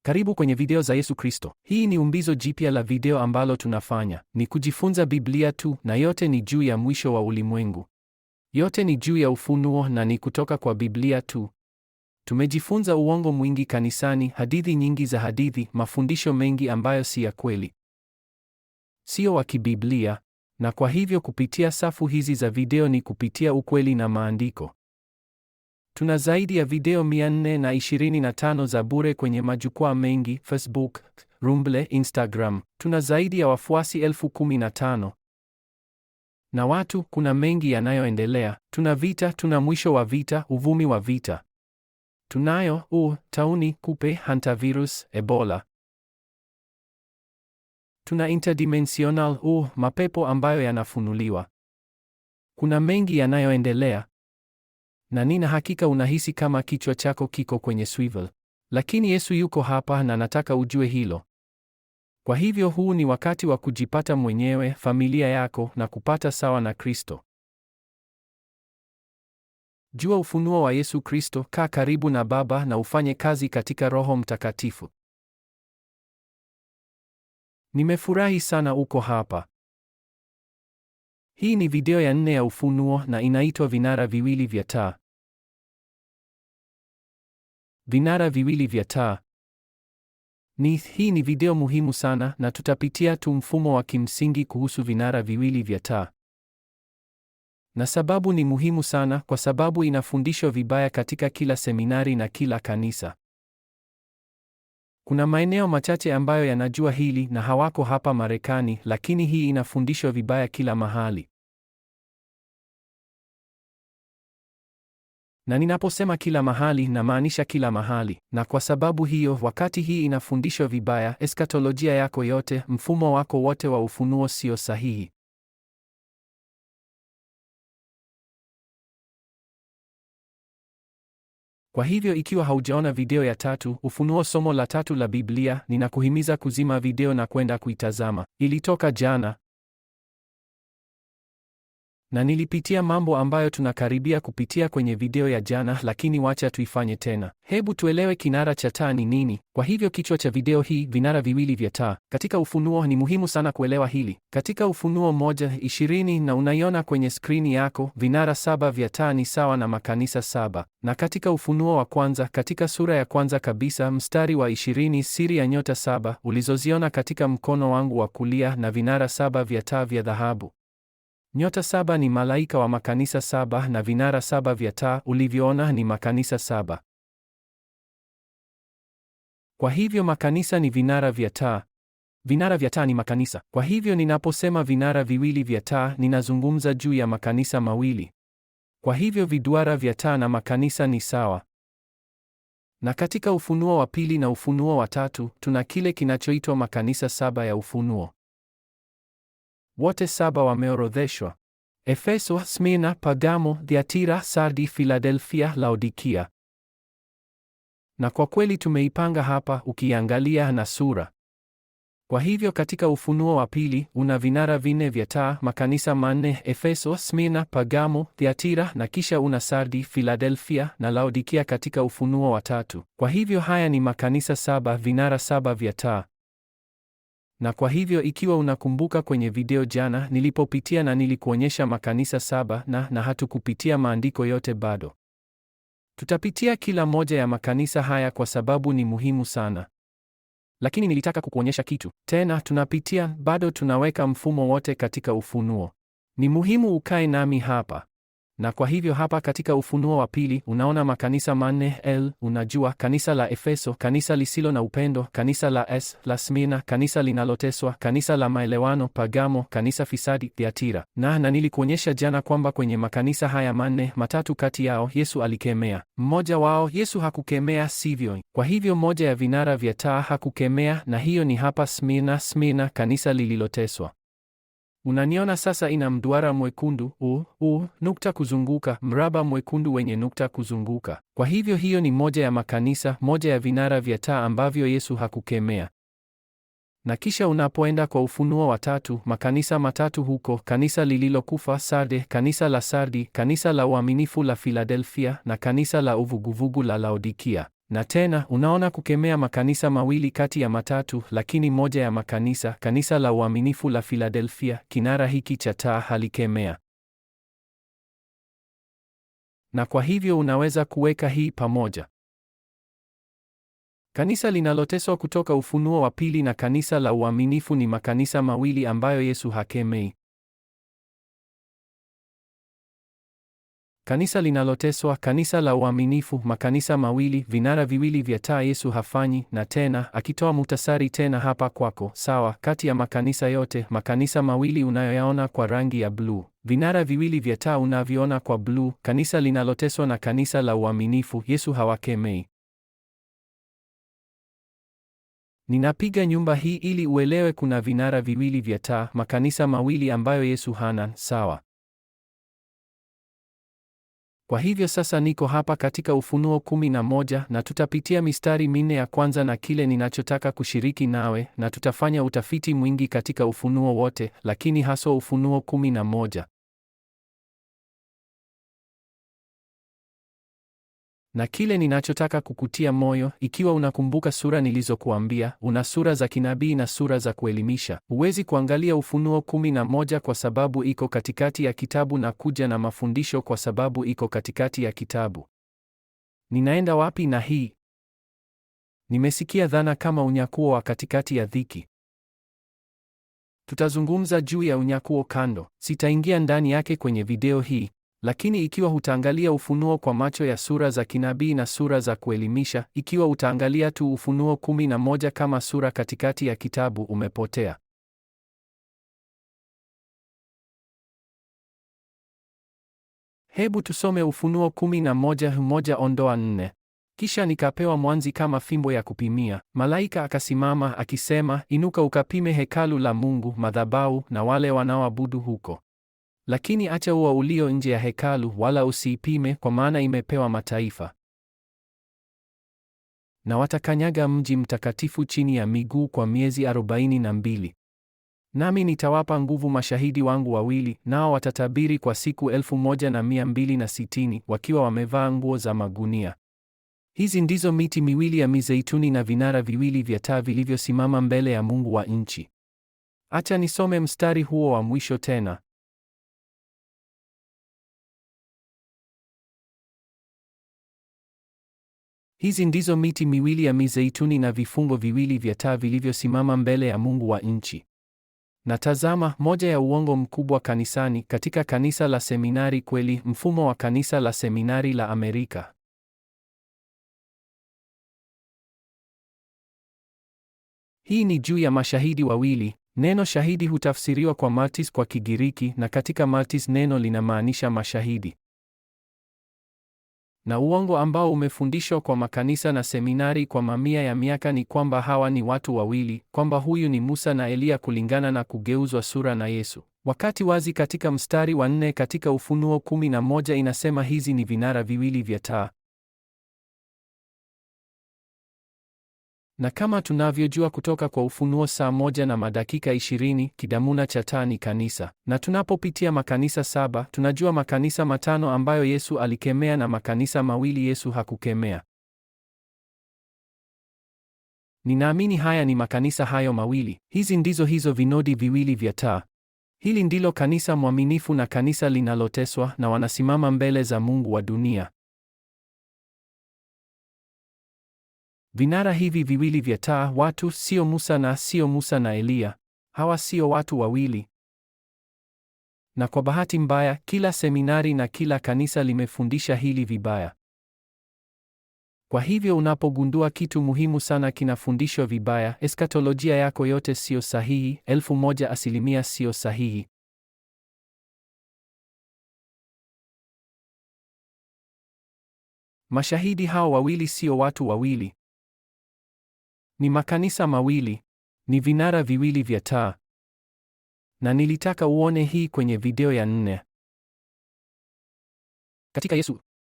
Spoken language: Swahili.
Karibu kwenye video za Yesu Kristo. Hii ni umbizo jipya la video ambalo tunafanya. Ni kujifunza Biblia tu na yote ni juu ya mwisho wa ulimwengu. Yote ni juu ya ufunuo na ni kutoka kwa Biblia tu. Tumejifunza uongo mwingi kanisani, hadithi nyingi za hadithi, mafundisho mengi ambayo si ya kweli. Sio wa kibiblia. Na kwa hivyo kupitia safu hizi za video ni kupitia ukweli na maandiko. Tuna zaidi ya video 425 za bure kwenye majukwaa mengi: Facebook, Rumble, Instagram. Tuna zaidi ya wafuasi 15,000. Na watu, kuna mengi yanayoendelea. Tuna vita, tuna mwisho wa vita, uvumi wa vita. Tunayo tauni, kupe, hantavirus, Ebola. Tuna interdimensional mapepo ambayo yanafunuliwa. Kuna mengi yanayoendelea. Na nina hakika unahisi kama kichwa chako kiko kwenye swivel. Lakini Yesu yuko hapa na nataka ujue hilo. Kwa hivyo huu ni wakati wa kujipata mwenyewe, familia yako na kupata sawa na Kristo. Jua ufunuo wa Yesu Kristo, kaa karibu na Baba na ufanye kazi katika Roho Mtakatifu. Nimefurahi sana uko hapa. Hii ni video ya 4 ya ufunuo na inaitwa Vinara Viwili vya Taa. Vinara viwili vya taa. Hii ni video muhimu sana na tutapitia tu mfumo wa kimsingi kuhusu vinara viwili vya taa. Na sababu ni muhimu sana kwa sababu inafundishwa vibaya katika kila seminari na kila kanisa. Kuna maeneo machache ambayo yanajua hili na hawako hapa Marekani, lakini hii inafundishwa vibaya kila mahali. Na ninaposema kila mahali namaanisha kila mahali. Na kwa sababu hiyo, wakati hii inafundishwa vibaya, eskatolojia yako yote, mfumo wako wote wa ufunuo sio sahihi. Kwa hivyo ikiwa haujaona video ya 3, Ufunuo somo la 3 la Biblia, ninakuhimiza kuzima video na kwenda kuitazama. Ilitoka jana. Na nilipitia mambo ambayo tunakaribia kupitia kwenye video ya jana, lakini wacha tuifanye tena. Hebu tuelewe kinara cha taa ni nini. Kwa hivyo kichwa cha video hii, vinara viwili vya taa. Katika Ufunuo ni muhimu sana kuelewa hili. Katika Ufunuo 1:20 na unaiona kwenye skrini yako, vinara 7 vya taa ni sawa na makanisa 7. Na katika Ufunuo wa kwanza, katika sura ya kwanza kabisa, mstari wa 20, siri ya nyota 7 ulizoziona katika mkono wangu wa kulia na vinara 7 vya taa vya dhahabu. Nyota 7 ni malaika wa makanisa 7 na vinara 7 vya taa ulivyoona ni makanisa 7. Kwa hivyo makanisa ni vinara vya taa. Vinara vya taa ni makanisa. Kwa hivyo ninaposema vinara viwili vya taa, ninazungumza juu ya makanisa mawili. Kwa hivyo viduara vya taa na makanisa ni sawa. Na katika Ufunuo wa pili na Ufunuo wa 3, tuna kile kinachoitwa makanisa 7 ya ufunuo. Wote 7 wameorodheshwa: Efeso, Smyrna, Pergamo, Thiatira, Sardi, Philadelphia, Laodikia. Na kwa kweli tumeipanga hapa ukiangalia na sura. Kwa hivyo katika Ufunuo wa pili una vinara 4 vya taa, makanisa 4: Efeso, Smyrna, Pergamo, Thiatira, na kisha una Sardi, Philadelphia na Laodikia katika Ufunuo wa 3. Kwa hivyo haya ni makanisa 7, vinara 7 vya taa. Na kwa hivyo ikiwa unakumbuka kwenye video jana nilipopitia na nilikuonyesha makanisa 7 na hatukupitia maandiko yote bado. Tutapitia kila moja ya makanisa haya kwa sababu ni muhimu sana. Lakini nilitaka kukuonyesha kitu. Tena tunapitia, bado tunaweka mfumo wote katika ufunuo. Ni muhimu ukae nami hapa. Na kwa hivyo hapa katika Ufunuo wa pili unaona makanisa 4. Unajua, kanisa la Efeso, kanisa lisilo na upendo, kanisa la Smyrna, kanisa linaloteswa, kanisa la maelewano, Pergamo, kanisa fisadi, Thiatira. Na nilikuonyesha jana kwamba kwenye makanisa haya 4, matatu kati yao Yesu alikemea. Mmoja wao Yesu hakukemea, sivyo? Kwa hivyo moja ya vinara vya taa hakukemea, na hiyo ni hapa Smyrna, kanisa lililoteswa. Unaniona sasa, ina mduara mwekundu, nukta kuzunguka, mraba mwekundu wenye nukta kuzunguka. Kwa hivyo hiyo ni moja ya makanisa, moja ya vinara vya taa ambavyo Yesu hakukemea. Na kisha unapoenda kwa Ufunuo wa 3, makanisa matatu huko: kanisa lililokufa Sarde, kanisa la Sardi, kanisa la uaminifu la Philadelphia na kanisa la uvuguvugu la Laodikia. Na tena unaona kukemea makanisa mawili kati ya matatu, lakini moja ya makanisa, kanisa la uaminifu la Philadelphia, kinara hiki cha taa halikemea. Na kwa hivyo unaweza kuweka hii pamoja. Kanisa linaloteswa kutoka Ufunuo wa Pili na kanisa la uaminifu ni makanisa mawili ambayo Yesu hakemei. Kanisa linaloteswa, kanisa la uaminifu, makanisa mawili, vinara viwili vya taa Yesu hafanyi. Na tena, akitoa muhtasari tena hapa kwako, sawa, kati ya makanisa yote, makanisa mawili unayoyaona kwa rangi ya bluu, vinara viwili vya taa unavyoona kwa bluu, kanisa linaloteswa na kanisa la uaminifu, Yesu hawakemei. Ninapiga nyumba hii ili uelewe kuna vinara viwili vya taa, makanisa mawili ambayo Yesu hana, sawa. Kwa hivyo sasa niko hapa katika Ufunuo 11 na tutapitia mistari minne ya kwanza na kile ninachotaka kushiriki nawe, na tutafanya utafiti mwingi katika Ufunuo wote, lakini haswa Ufunuo 11. Na kile ninachotaka kukutia moyo, ikiwa unakumbuka sura nilizokuambia, una sura za kinabii na sura za kuelimisha. Huwezi kuangalia Ufunuo 11 kwa sababu iko katikati ya kitabu na kuja na mafundisho kwa sababu iko katikati ya kitabu. Ninaenda wapi na hii? Nimesikia dhana kama unyakuo wa katikati ya dhiki. Tutazungumza juu ya unyakuo kando. Sitaingia ndani yake kwenye video hii. Lakini ikiwa hutaangalia Ufunuo kwa macho ya sura za kinabii na sura za kuelimisha, ikiwa utaangalia tu Ufunuo 11 kama sura katikati ya kitabu, umepotea. Hebu tusome Ufunuo 11:1-4. Kisha nikapewa mwanzi kama fimbo ya kupimia. Malaika akasimama akisema, inuka ukapime hekalu la Mungu, madhabahu na wale wanaoabudu huko. Lakini acha ua ulio nje ya hekalu, wala usiipime, kwa maana imepewa mataifa. Na watakanyaga mji mtakatifu chini ya miguu kwa miezi 42. Nami nitawapa nguvu mashahidi wangu wawili, nao watatabiri kwa siku 1260, wakiwa wamevaa nguo za magunia. Hizi ndizo miti miwili ya mizeituni na vinara viwili vya taa vilivyosimama mbele ya Mungu wa nchi. Acha nisome mstari huo wa mwisho tena. Hizi ndizo miti miwili ya mizeituni na vifungo viwili vya taa vilivyosimama mbele ya Mungu wa nchi. Na tazama, moja ya uongo mkubwa kanisani, katika kanisa la seminari kweli, mfumo wa kanisa la seminari la Amerika. Hii ni juu ya mashahidi wawili. Neno shahidi hutafsiriwa kwa martis kwa Kigiriki, na katika martis neno linamaanisha mashahidi. Na uongo ambao umefundishwa kwa makanisa na seminari kwa mamia ya miaka ni kwamba hawa ni watu wawili, kwamba huyu ni Musa na Eliya kulingana na kugeuzwa sura na Yesu. Wakati wazi katika mstari wa 4 katika Ufunuo 11 inasema hizi ni vinara viwili vya taa. Na kama tunavyojua kutoka kwa Ufunuo saa 1 na madakika 20, kidamuna cha taa ni kanisa. Na tunapopitia makanisa 7, tunajua makanisa 5 ambayo Yesu alikemea na makanisa mawili Yesu hakukemea. Ninaamini haya ni makanisa hayo mawili. Hizi ndizo hizo vinodi viwili vya taa. Hili ndilo kanisa mwaminifu na kanisa linaloteswa, na wanasimama mbele za Mungu wa dunia. Vinara hivi viwili vya taa, watu sio Musa na Eliya. Hawa sio watu wawili. Na kwa bahati mbaya, kila seminari na kila kanisa limefundisha hili vibaya. Kwa hivyo unapogundua kitu muhimu sana kinafundishwa vibaya, eskatolojia yako yote sio sahihi, 1000% sio sahihi. Mashahidi hao wawili sio watu wawili. Ni makanisa mawili. Ni vinara viwili vya taa. Na nilitaka uone hii kwenye video ya 4. Katika Yesu,